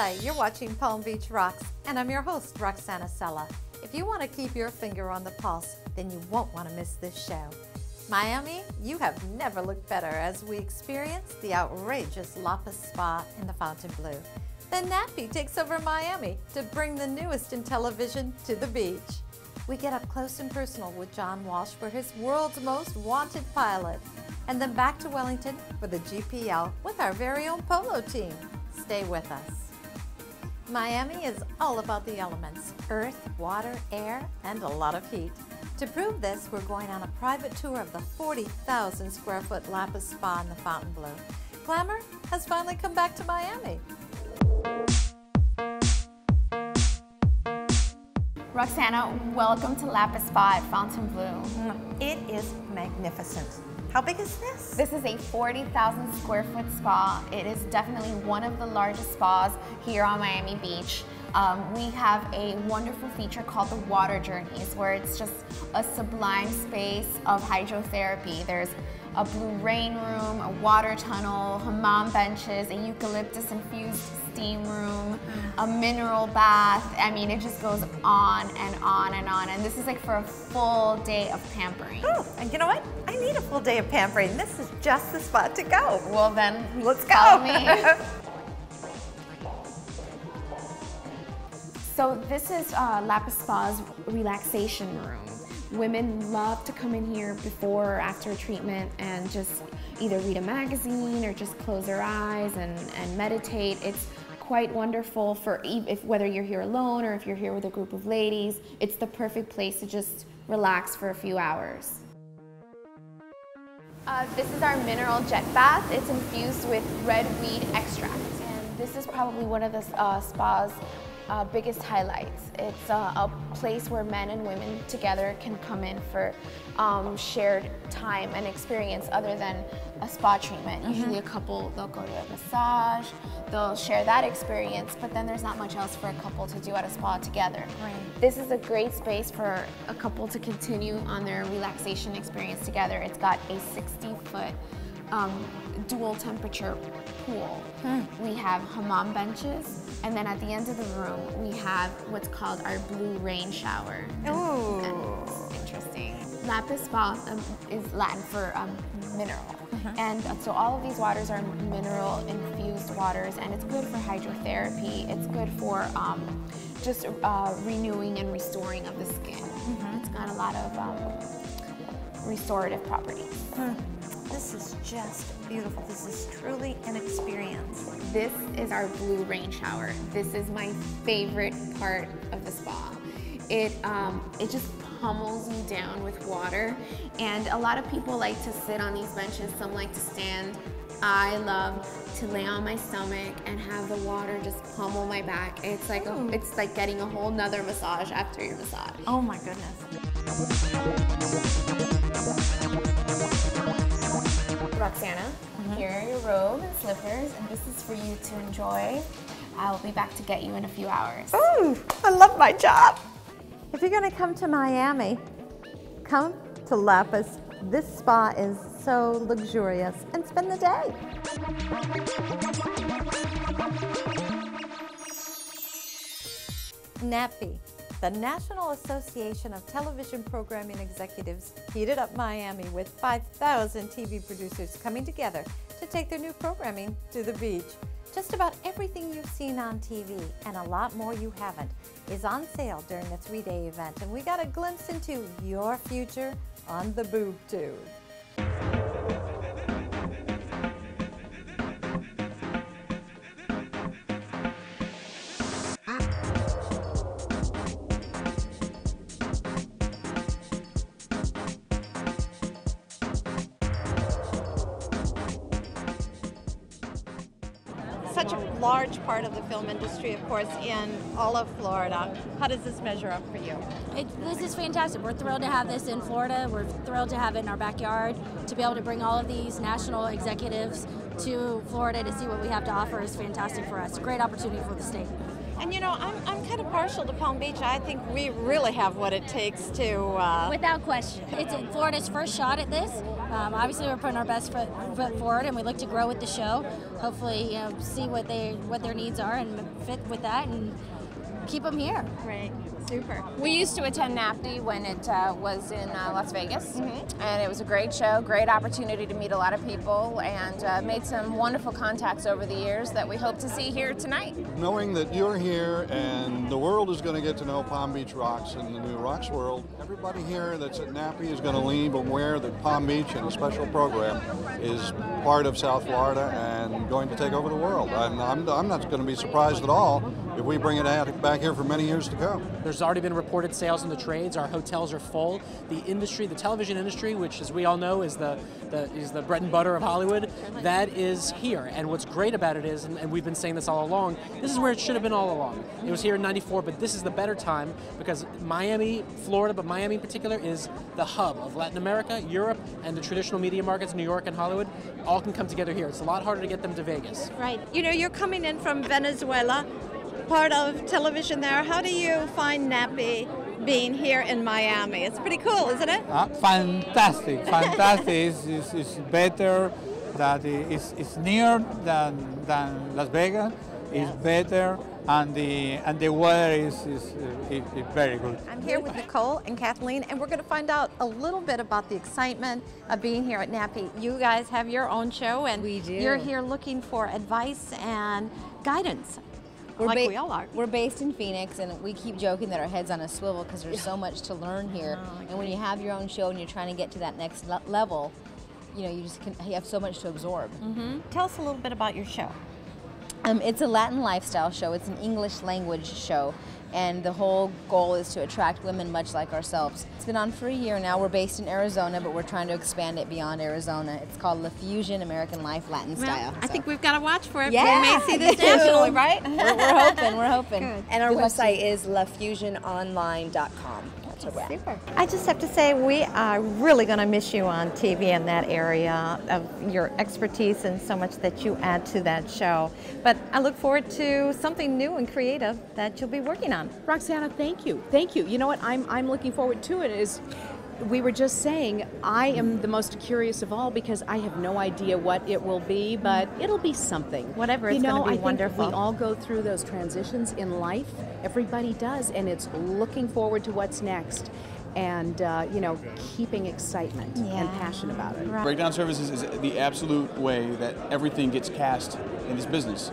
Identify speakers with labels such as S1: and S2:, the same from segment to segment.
S1: Hi, you're watching Palm Beach Rox, and I'm your host, Roxanna Cella. If you want to keep your finger on the pulse, then you won't want to miss this show. Miami, you have never looked better as we experience the outrageous Lapis Spa in the Fontainebleau. Then Nappy takes over Miami to bring the newest in television to the beach. We get up close and personal with John Walsh for his world's most wanted pilot. And then back to Wellington for the GPL with our very own polo team. Stay with us. Miami is all about the elements: earth, water, air, and a lot of heat. To prove this, we're going on a private tour of the 40,000 square foot Lapis Spa in the Fontainebleau. Glamour has finally come back to Miami.
S2: Roxanna, welcome to Lapis Spa at Fontainebleau.
S1: It is magnificent. How big is this?
S2: This is a 40,000 square foot spa. It is definitely one of the largest spas here on Miami Beach. We have a wonderful feature called the Water Journeys, where it's just a sublime space of hydrotherapy. There's a blue rain room, a water tunnel, hammam benches, a eucalyptus infused steam room, a mineral bath. I mean, it just goes on and on and on. And this is like for a full day of pampering.
S1: Oh, and you know what? I need a full day of pampering. This is just the spot to go.
S2: Well then,
S1: let's go.
S2: Follow me. So this is Lapis Spa's relaxation room. Women love to come in here before or after treatment and just either read a magazine or just close their eyes and meditate. It's quite wonderful for whether you're here alone or if you're here with a group of ladies. It's the perfect place to just relax for a few hours. This is our mineral jet bath. It's infused with red weed extract. And this is probably one of the spa's biggest highlights. It's a place where men and women together can come in for shared time and experience other than a spa treatment. Usually a couple, they'll go to a massage, they'll share that experience, but then there's not much else for a couple to do at a spa together. Right. This is a great space for a couple to continue on their relaxation experience together. It's got a 60-foot dual temperature pool. We have hammam benches, and then at the end of the room we have what's called our blue rain shower.
S1: Oh,
S2: and interesting. Lapis Spa is Latin for mineral, and so all of these waters are mineral infused waters, and it's good for hydrotherapy. It's good for just renewing and restoring of the skin. It's got a lot of restorative properties.
S1: This is just beautiful. This is truly an experience.
S2: This is our blue rain shower. This is my favorite part of the spa. It just pummels you down with water, and a lot of people like to sit on these benches. Some like to stand. I love to lay on my stomach and have the water just pummel my back. It's like it's like getting a whole nother massage after your massage.
S1: Oh my goodness.
S2: Roxanna, here are your robe and slippers, and this is for you to enjoy. I'll be back to get you in a few hours.
S1: Ooh, I love my job. If you're going to come to Miami, come to Lapis. This spa is so luxurious, and spend the day. NATPE, the National Association of Television Programming Executives, heated up Miami with 5,000 TV producers coming together to take their new programming to the beach. Just about everything you've seen on TV, and a lot more you haven't, is on sale during the 3-day event, and we got a glimpse into your future on the boob tube. Such a large part of the film industry, of course, in all of Florida. How does this measure up for you?
S3: This is fantastic. We're thrilled to have this in Florida. We're thrilled to have it in our backyard. To be able to bring all of these national executives to Florida to see what we have to offer is fantastic for us. A great opportunity for the state.
S1: And you know, I'm kind of partial to Palm Beach. I think we really have what it takes to...
S3: Without question. It's Florida's first shot at this. Obviously, we're putting our best foot forward, and we look to grow with the show. Hopefully, you know, see what their needs are and fit with that, and keep them here.
S1: Right. Super.
S2: We used to attend NATPE when it was in Las Vegas, and it was a great show, great opportunity to meet a lot of people, and made some wonderful contacts over the years that we hope to see here tonight.
S4: Knowing that you're here and the world is going to get to know Palm Beach Rox and the new Rox world, everybody here that's at NAPPE is going to leave aware that Palm Beach and a special program is part of South Florida and going to take over the world. And I'm not going to be surprised at all if we bring it back here for many years to come.
S5: There's already been reported sales in the trades. Our hotels are full. The industry, the television industry, which as we all know is the bread and butter of Hollywood, that is here. And what's great about it is, and we've been saying this all along, this is where it should have been all along. It was here in '94, but this is the better time because Miami, Florida, but Miami in particular is the hub of Latin America, Europe, and the traditional media markets, New York and Hollywood, all can come together here. It's a lot harder to get them to Vegas.
S1: Right. You know, you're coming in from Venezuela, part of television there. How do you find NAPPE being here in Miami? It's pretty cool, isn't it?
S6: Fantastic, fantastic. It's better, that it's near than Las Vegas. It's better, and the weather is very good.
S1: I'm here with Nicole and Kathleen, and we're going to find out a little bit about the excitement of being here at NAPPE. You guys have your own show, and
S7: we do.
S1: You're here looking for advice and guidance. We all are.
S7: We're based in Phoenix, and we keep joking that our head's on a swivel because there's so much to learn here. And when you have your own show and you're trying to get to that next level, you know, you have so much to absorb.
S1: Tell us a little bit about your show.
S7: It's a Latin lifestyle show. It's an English language show, and the whole goal is to attract women much like ourselves. It's been on for a year now. We're based in Arizona, but we're trying to expand it beyond Arizona. It's called La Fusion American Life Latin Style.
S1: I think we've got to watch for it.
S7: Yeah,
S1: we may see this nationally, right?
S7: we're hoping.
S1: Good.
S8: And our website is lafusiononline.com.
S1: Super. I just have to say we are really going to miss you on TV in that area of your expertise and so much that you add to that show. But I look forward to something new and creative that you'll be working on.
S9: Roxanna, thank you. Thank you. You know what I'm looking forward to it is we were just saying I am the most curious of all because I have no idea what it will be, but it'll be something.
S1: Whatever, it's going to be wonderful.
S9: We all go through those transitions in life. Everybody does, and it's looking forward to what's next and, you know, keeping excitement and passion about it.
S10: Right. Breakdown services is the absolute way that everything gets cast in this business.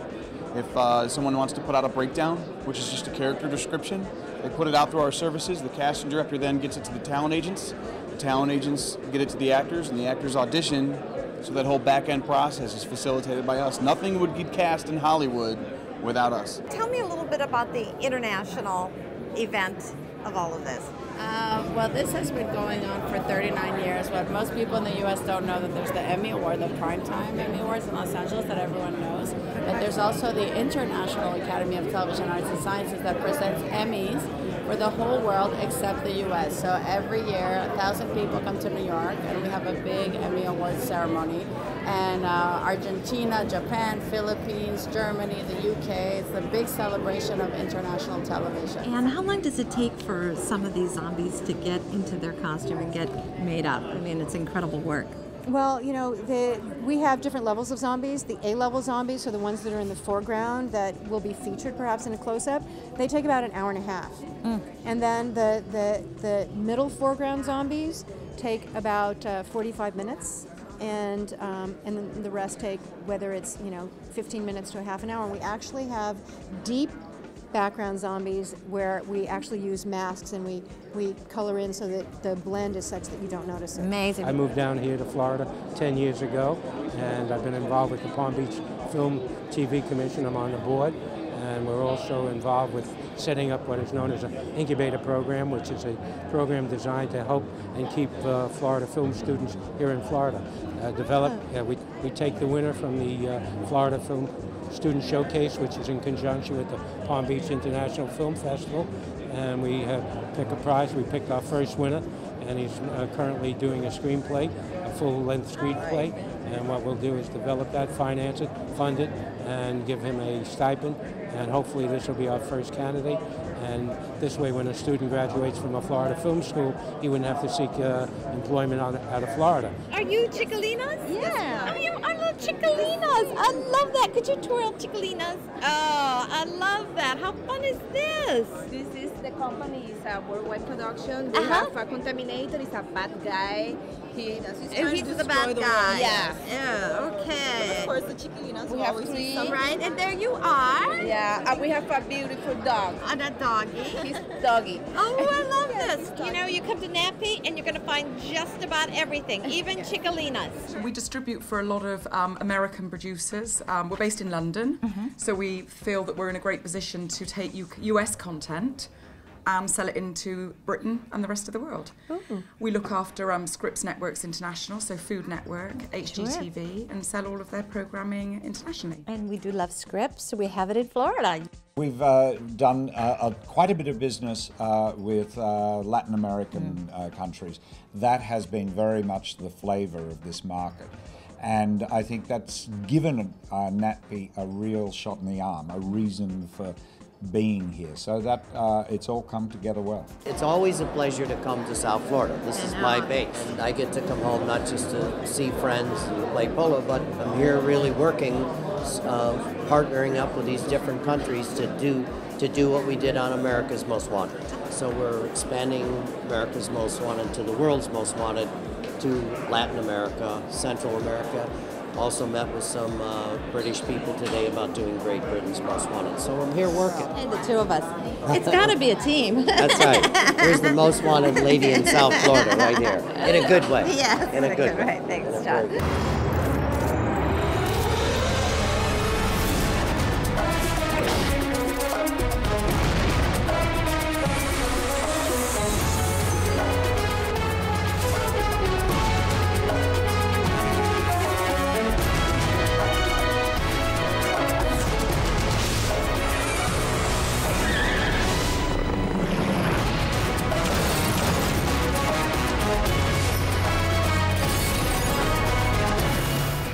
S10: If someone wants to put out a breakdown, which is just a character description, they put it out through our services. The casting director then gets it to the talent agents. The talent agents get it to the actors, and the actors audition. So that whole back-end process is facilitated by us. Nothing would get cast in Hollywood without us.
S1: Tell me a little bit about the international event of all of this.
S11: Well, this has been going on for 39 years, but most people in the U.S. don't know that there's the Emmy Award, the Primetime Emmy Awards in Los Angeles that everyone knows. But there's also the International Academy of Television Arts and Sciences that presents Emmys for the whole world except the U.S. So every year, 1,000 people come to New York, and we have a big Emmy Awards ceremony. And Argentina, Japan, Philippines, Germany, the UK, it's the big celebration of international television.
S1: And how long does it take for some of these zombies to get into their costume and get made up? I mean, it's incredible work.
S9: Well, you know, we have different levels of zombies. The A-level zombies are the ones that are in the foreground that will be featured perhaps in a close-up. They take about an hour and a half. And then the middle foreground zombies take about 45 minutes. And then the rest take, whether it's, you know, 15 minutes to a half an hour. And we actually have deep background zombies where we actually use masks and we color in so that the blend is such that you don't notice it.
S1: Amazing.
S5: I moved down here to Florida 10 years ago, and I've been involved with the Palm Beach Film TV Commission. I'm on the board, and we're also involved with setting up what is known as an incubator program, which is a program designed to help and keep Florida film students here in Florida. We take the winner from the Florida Film Student Showcase, which is in conjunction with the Palm Beach International Film Festival, and we pick a prize. We picked our first winner, and he's currently doing a screenplay, a full-length screenplay, and what we'll do is develop that, finance it, fund it, and give him a stipend, and hopefully this will be our first candidate. And this way, when a student graduates from a Florida film school, he wouldn't have to seek employment out of Florida.
S8: Are you Chicolinas?
S7: Yeah.
S8: I love Chicolinas. I love that. Could you twirl Chicolinas? Oh, I love that. How fun is this?
S12: This is the company. It's a worldwide production. They have a contaminator. It's a bad guy. He's
S8: the bad guy.
S12: Yeah.
S8: Okay.
S12: Of course, the Chicolinas.
S8: We have three. Right, and there you are.
S12: Yeah, and we have a beautiful dog.
S8: And a doggy.
S12: He's doggy.
S8: Oh, I love this. You know, you come to Nappy and you're going to find just about everything, even Chicolinas.
S13: We distribute for a lot of American producers. We're based in London, so we feel that we're in a great position to take US content and sell it into Britain and the rest of the world. Ooh. We look after Scripps Networks International, so Food Network, HGTV, and sell all of their programming internationally.
S8: And we do love Scripps, so we have it in Florida.
S14: We've done quite a bit of business with Latin American countries. That has been very much the flavor of this market. And I think that's given NATPE a real shot in the arm, a reason for being here. So that it's all come together well.
S15: It's always a pleasure to come to South Florida. This is my base. I get to come home not just to see friends and play polo, but I'm here really working, partnering up with these different countries to do what we did on America's Most Wanted. So we're expanding America's Most Wanted to the world's most wanted, to Latin America, Central America. Also met with some British people today about doing Great Britain's Most Wanted. So I'm here working.
S8: And the two of us. It's got to be a team.
S15: That's right. Here's the most wanted lady in South Florida right here. In a good way.
S8: Yes,
S15: in a good way.
S8: Thanks, John.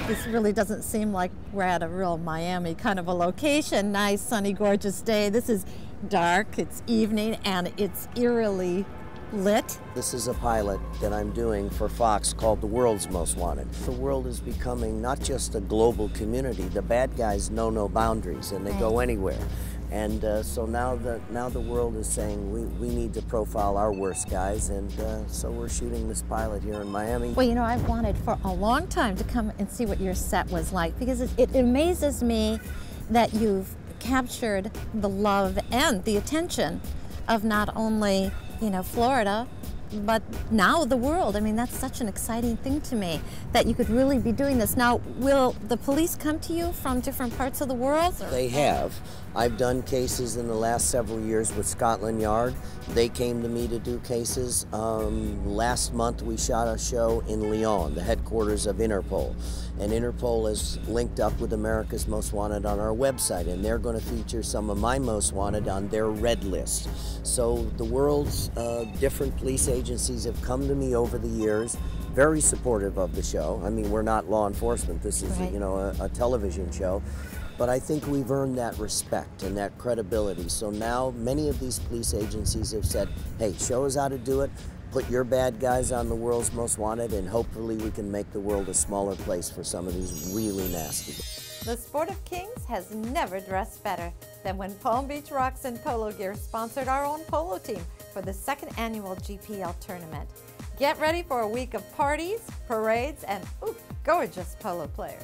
S8: This really doesn't seem like we're at a real Miami kind of a location. Nice, sunny, gorgeous day. This is dark, it's evening, and it's eerily lit.
S15: This is a pilot that I'm doing for Fox called The World's Most Wanted. The world is becoming not just a global community. The bad guys know no boundaries, and they go anywhere. And so now the world is saying we need to profile our worst guys, and so we're shooting this pilot here in Miami.
S8: Well, you know, I've wanted for a long time to come and see what your set was like, because it amazes me that you've captured the love and the attention of not only, you know, Florida, but now the world. I mean, that's such an exciting thing to me, that you could really be doing this. Now, will the police come to you from different parts of the world?
S15: They have. I've done cases in the last several years with Scotland Yard. They came to me to do cases. Last month we shot a show in Lyon, the headquarters of Interpol. And Interpol is linked up with America's Most Wanted on our website, and they're going to feature some of my most wanted on their red list. So the world's different police agencies have come to me over the years, very supportive of the show. I mean, we're not law enforcement. This is, you know, a television show. But I think we've earned that respect and that credibility. So now many of these police agencies have said, hey, show us how to do it. Put your bad guys on the world's most wanted, and hopefully we can make the world a smaller place for some of these really nasty.
S1: The Sport of Kings has never dressed better than when Palm Beach Rox and Polo Gear sponsored our own polo team for the second annual GPL tournament. Get ready for a week of parties, parades, and gorgeous polo players.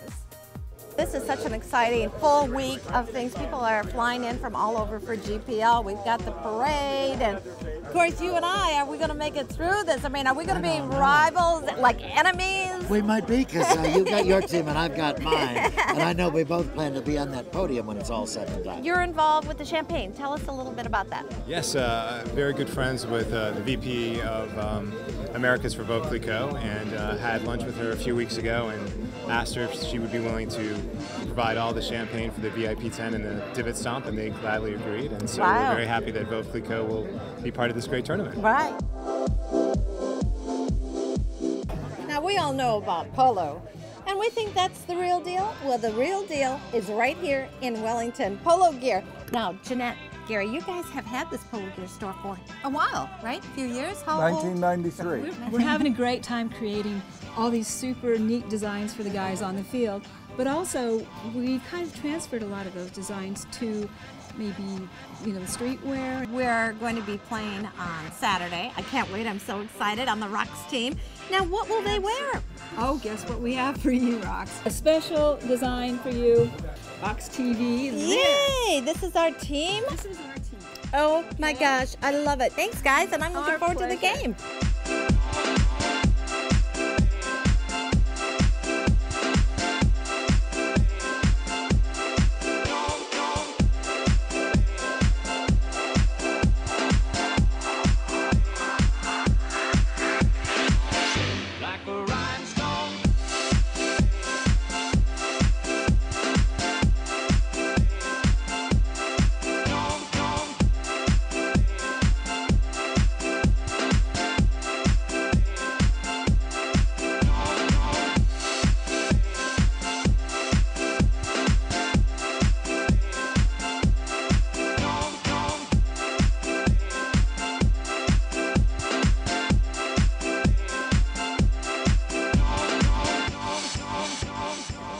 S8: This is such an exciting full week of things. People are flying in from all over for GPL. We've got the parade, and of course you and I, are we going to make it through this? I mean, are we going to be rivals, like enemies?
S16: We might be, because you got your team and I've got mine. And I know we both plan to be on that podium when it's all said and done.
S8: You're involved with the champagne. Tell us a little bit about that.
S17: Yes, very good friends with the VP of Americas for Vogue Clicquot, and had lunch with her a few weeks ago and asked her if she would be willing to provide all the champagne for the VIP 10 and the Divot Stomp, and they gladly agreed. And so we're very happy that Vogue Clicquot will be part of this great tournament.
S8: Right.
S1: Now, we all know about polo,
S8: And we think that's the real deal? Well, the real deal is right here in Wellington. Polo gear. Now, Jeanette, Gary, you guys have had this polo gear store for a while, right? A few years? How old?
S18: 1993. We're having a great time creating all these super neat designs for the guys on the field, but also we kind of transferred a lot of those designs to maybe, you know, the streetwear.
S8: We're going to be playing on Saturday. I can't wait. I'm so excited on the Rox team. Now, what will they wear?
S18: Oh, guess what we have for you, Rox? A special design for you. Rox TV.
S8: Yay! This is our team?
S18: This is our team.
S8: Oh my gosh, I love it. Thanks, guys, and I'm looking forward to the game.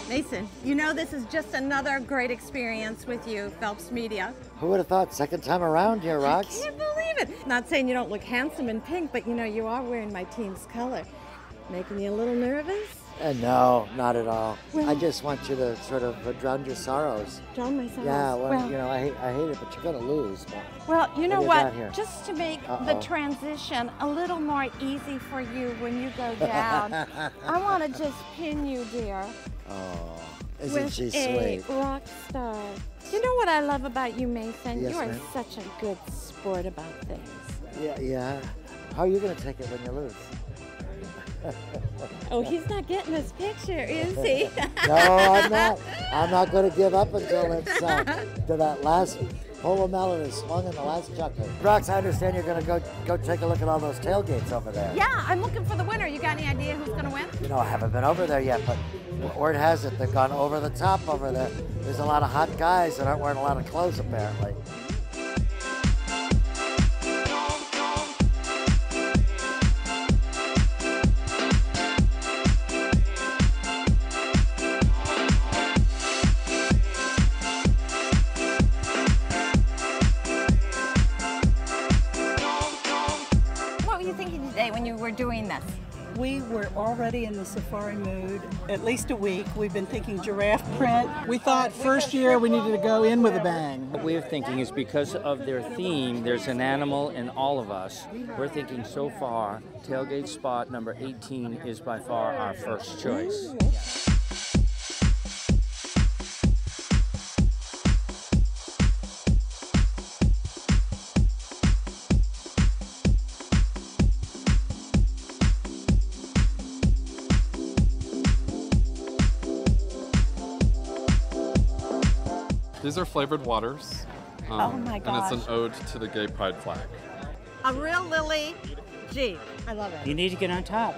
S8: Mason, you know this is just another great experience with you, Phelps Media.
S16: Who would have thought? Second time around here, Rox.
S8: I can't believe it. Not saying you don't look handsome in pink, but you know, you are wearing my team's color. Making you a little nervous?
S16: No, not at all.
S8: Well,
S16: I just want you to sort of drown your sorrows.
S8: Drown my sorrows?
S16: Yeah, well, you know, I hate it, but you're going to lose.
S8: Well, you know what?
S16: Here?
S8: Just to make the transition a little more easy for you when you go down, I want to just pin you, dear.
S16: Oh, isn't she sweet?
S8: With a rock star. You know what I love about you, Mason?
S16: Yes,
S8: you are
S16: ma'am.
S8: such a good sport about things.
S16: Yeah. How are you going to take it when you lose?
S8: Oh, he's not getting this picture, is he?
S16: No, I'm not. I'm not going to give up until it's to that last polo melon is swung in the last chucker. Rox, I understand you're going to go take a look at all those tailgates over there.
S8: Yeah, I'm looking for the winner. You got any idea who's going to win?
S16: You know, I haven't been over there yet, but word has it they've gone over the top over there. There's a lot of hot guys that aren't wearing a lot of clothes, apparently.
S8: What were you thinking today when you were doing this?
S19: We were already in the safari mood at least a week. We've been thinking giraffe print.
S20: We thought first year we needed to go in with a bang.
S21: What we're thinking is because of their theme, there's an animal in all of us. We're thinking so far, tailgate spot number 18 is by far our first choice.
S22: These are flavored waters.
S8: Oh my gosh.
S22: And it's an ode to the gay pride flag.
S8: A real lily. Gee, I love it.
S23: You need to get on top.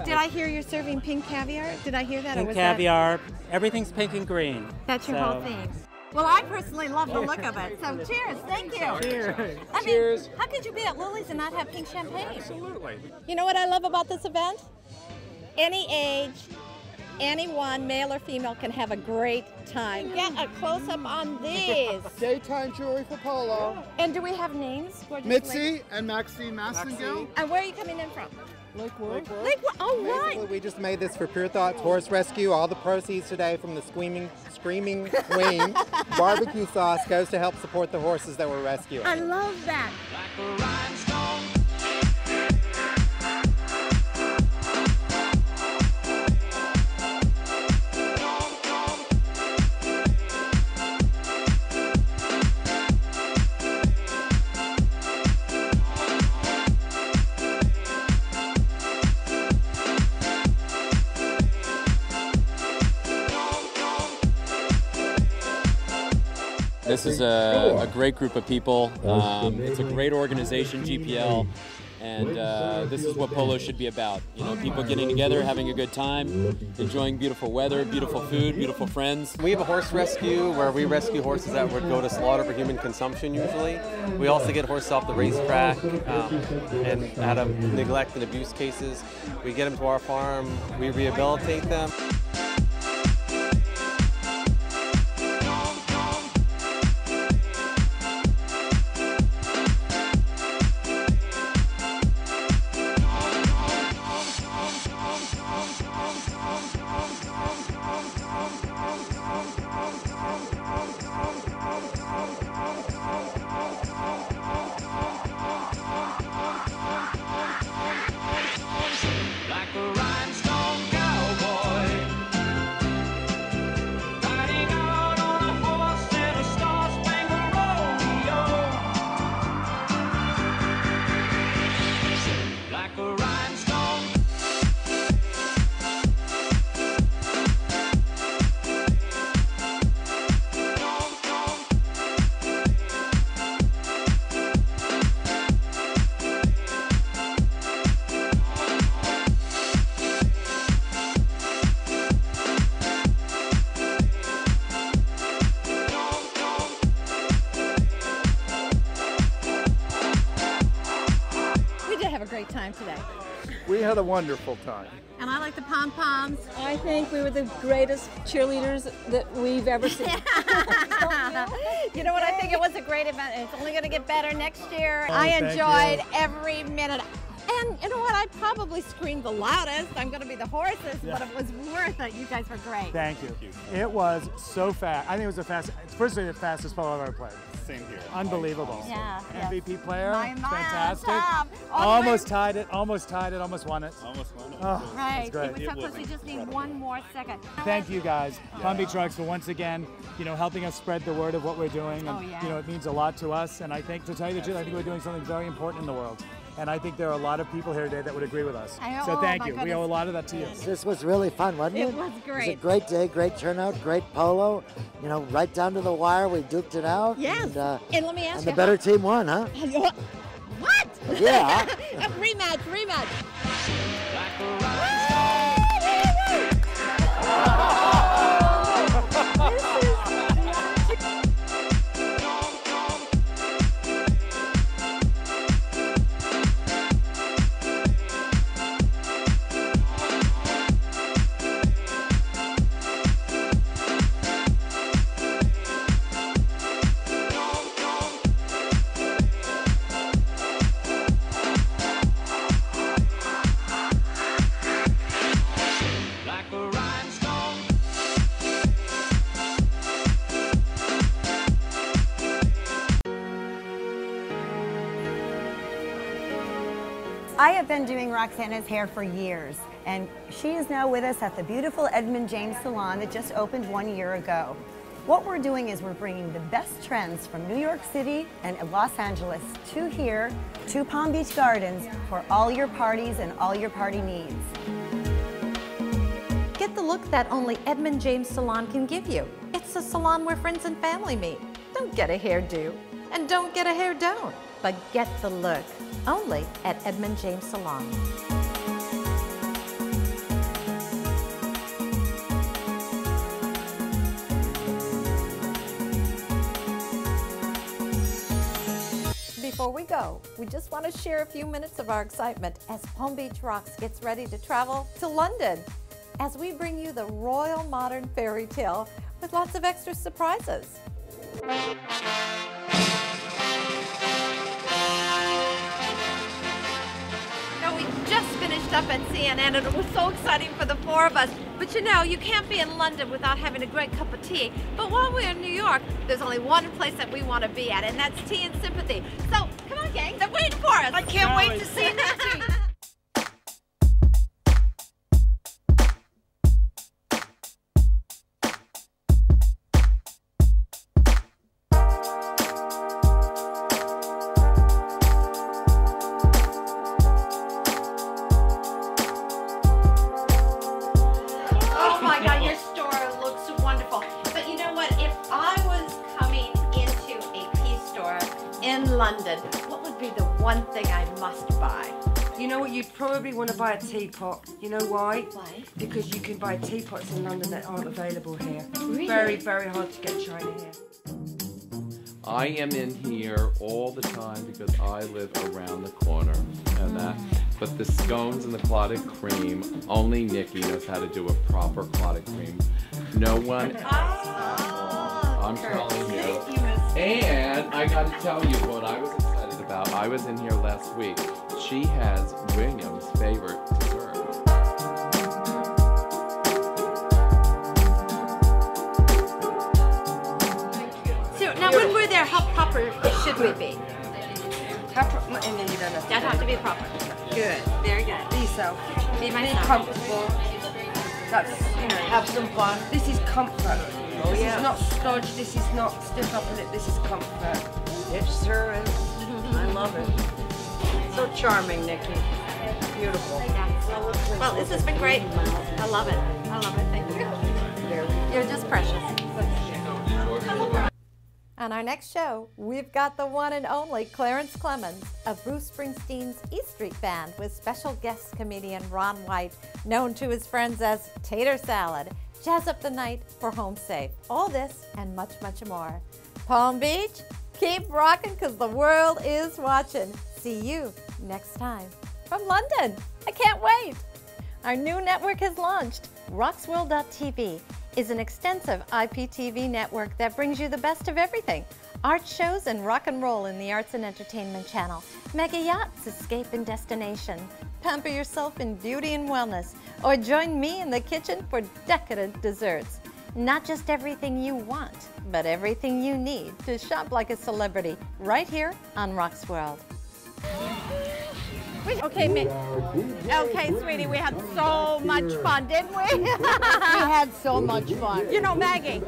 S8: Did I hear you're serving pink caviar? Did I hear that?
S23: Pink caviar, everything's pink and green.
S8: That's your whole theme. Well, I personally love the look of it. So cheers, thank you.
S23: Cheers.
S8: Cheers. How could you be at Lily's and not have pink champagne?
S23: Absolutely.
S8: You know what I love about this event? Any age, anyone, male or female, can have a great time. Get a close-up on these.
S24: Daytime jewelry for polo.
S8: And do we have names?
S24: Mitzi and Maxine Massengill.
S8: And where are you coming in from?
S24: Lakewood.
S8: Lakewood, oh right.
S20: Basically, we just made this for Pure Thoughts Horse Rescue. All the proceeds today from the Screaming Queen barbecue sauce goes to help support the horses that we're rescuing.
S8: I love that.
S25: This is a great group of people. It's a great organization, GPL.
S2: And this is what polo should be about. You know, people getting together, having a good time, enjoying beautiful weather, beautiful food, beautiful friends.
S3: We have a horse rescue where we rescue horses that would go to slaughter for human consumption usually. We also get horses off the racetrack and out of neglect and abuse cases. We get them to our farm, we rehabilitate them.
S8: Time today.
S24: We had a wonderful time.
S8: And I like the pom-poms.
S18: I think we were the greatest cheerleaders that we've ever seen.
S8: You know what? I think it was a great event, and it's only going to get better next year. I enjoyed every minute. And you know what? I probably screamed the loudest. I'm going to be the horses, but it was worth it. You guys were great.
S4: Thank you. It was so fast. I think it was firstly the fastest polo I've ever played.
S22: Same here.
S4: Unbelievable.
S8: Yeah.
S4: MVP player.
S8: My
S4: Fantastic.
S8: Almost
S4: tied it. Almost won it.
S22: Almost won it.
S4: Oh,
S8: right.
S4: Great.
S8: It was so close. We just need one more second.
S4: Thank you guys, Palm Beach Rox, for once again, helping us spread the word of what we're doing. And, it means a lot to us. And I think, to tell you the truth, I think we're doing something very important in the world. And I think there are a lot of people here today that would agree with us. So thank you. We owe a lot of that to you.
S16: This was really fun, wasn't it?
S8: It was great.
S16: It was a great day, great turnout, great polo. Right down to the wire, we duked it out.
S8: Yes. And let me ask you.
S16: And the better team won, huh?
S8: What?
S16: Yeah.
S8: Rematch.
S6: I have been doing Roxanna's hair for years, and she is now with us at the beautiful Edmund Salon that just opened 1 year ago. What we're doing is we're bringing the best trends from New York City and Los Angeles to here, to Palm Beach Gardens, for all your parties and all your party needs.
S1: Get the look that only Edmund Salon can give you. It's a salon where friends and family meet. Don't get a hairdo, and don't get a hair don't, but get the look. Only at Edmund Salon. Before we go, we just want to share a few minutes of our excitement as Palm Beach Rox gets ready to travel to London as we bring you the Royal Modern Fairy Tale with lots of extra surprises. We just finished up at CNN and it was so exciting for the four of us. But you can't be in London without having a great cup of tea. But while we're in New York, there's only one place that we want to be at, and that's Tea and Sympathy. So, come on gang, they're waiting for us. I can't wait to see Nappy. London, what would
S5: be the one thing I must buy?
S9: You know what, you'd probably want to buy a teapot. You know why?
S5: Why?
S9: Because you can buy teapots in London that aren't available here.
S5: Really?
S9: Very, very hard to get china here.
S10: I am in here all the time because I live around the corner and that. But the scones and the clotted cream, only Nikki knows how to do a proper clotted cream. No one else at all. I'm telling you. And I got to tell you what I was excited about. I was in here last week. She has William's favorite dessert.
S5: So now when we're there, how proper should we be?
S9: How proper? And then you don't have to.
S5: That have to be proper. Good. Very good.
S9: Be yourself.
S5: Be
S9: Be
S5: myself.
S9: comfortable. That's, you know. Have some fun. This is comfort.
S5: Oh,
S9: This
S5: yeah.
S9: is not stodge. This is not stiff upper lip. This is comfort.
S11: It sure is. I love it. So charming, Nikki. Beautiful.
S5: Well, this has been great. I love it. I love it. Thank you. You're just precious.
S1: On our next show, we've got the one and only Clarence Clemens of Bruce Springsteen's E Street Band with special guest comedian Ron White, known to his friends as Tater Salad. Jazz up the night for Home Safe. All this and much, much more. Palm Beach, keep rocking because the world is watching. See you next time. From London, I can't wait. Our new network has launched. Roxworld.tv is an extensive IPTV network that brings you the best of everything. Art shows and rock and roll in the Arts and Entertainment Channel. Mega yachts, escape and destination. Pamper yourself in beauty and wellness. Or join me in the kitchen for decadent desserts. Not just everything you want, but everything you need to shop like a celebrity right here on Rox World.
S8: Okay, sweetie, we had so much fun, didn't we? We
S25: had so much fun.
S8: You know, Maggie,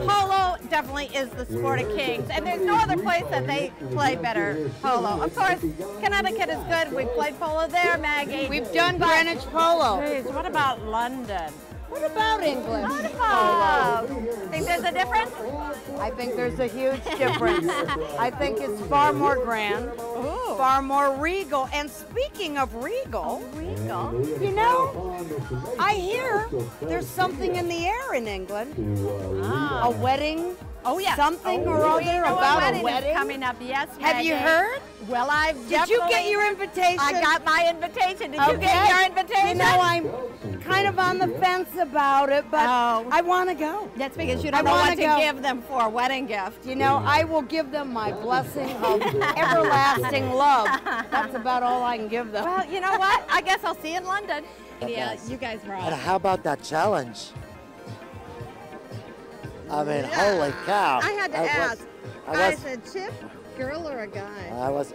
S8: polo definitely is the sport of kings, and there's no other place that they play better polo. Of course, Connecticut is good. We've played polo there, Maggie.
S25: We've done Greenwich polo.
S8: Geez, what about London?
S25: What about England?
S8: Think there's a difference?
S25: I think there's a huge difference. I think it's far more grand, far more regal. And speaking of regal, you know, I hear there's something in the air in England. A wedding.
S8: Oh, yeah.
S25: Something or other about a wedding
S8: coming up. Yes,
S25: Have you
S8: Maggie.
S25: heard?
S8: Well,
S25: Did you get your invitation?
S8: I got my invitation. Did you get your invitation?
S25: You know, I'm kind of on the fence about it, but I want to go.
S8: That's because you don't know what to give them for a wedding gift.
S25: You know, I will give them my blessing of everlasting love. That's about all I can give them.
S8: Well, you know what? I guess I'll see you in London. Yeah, you guys were
S16: And
S8: awesome.
S16: how about that challenge? I mean, holy cow.
S8: I had to ask.
S16: I
S8: Chip, girl or a guy?
S16: was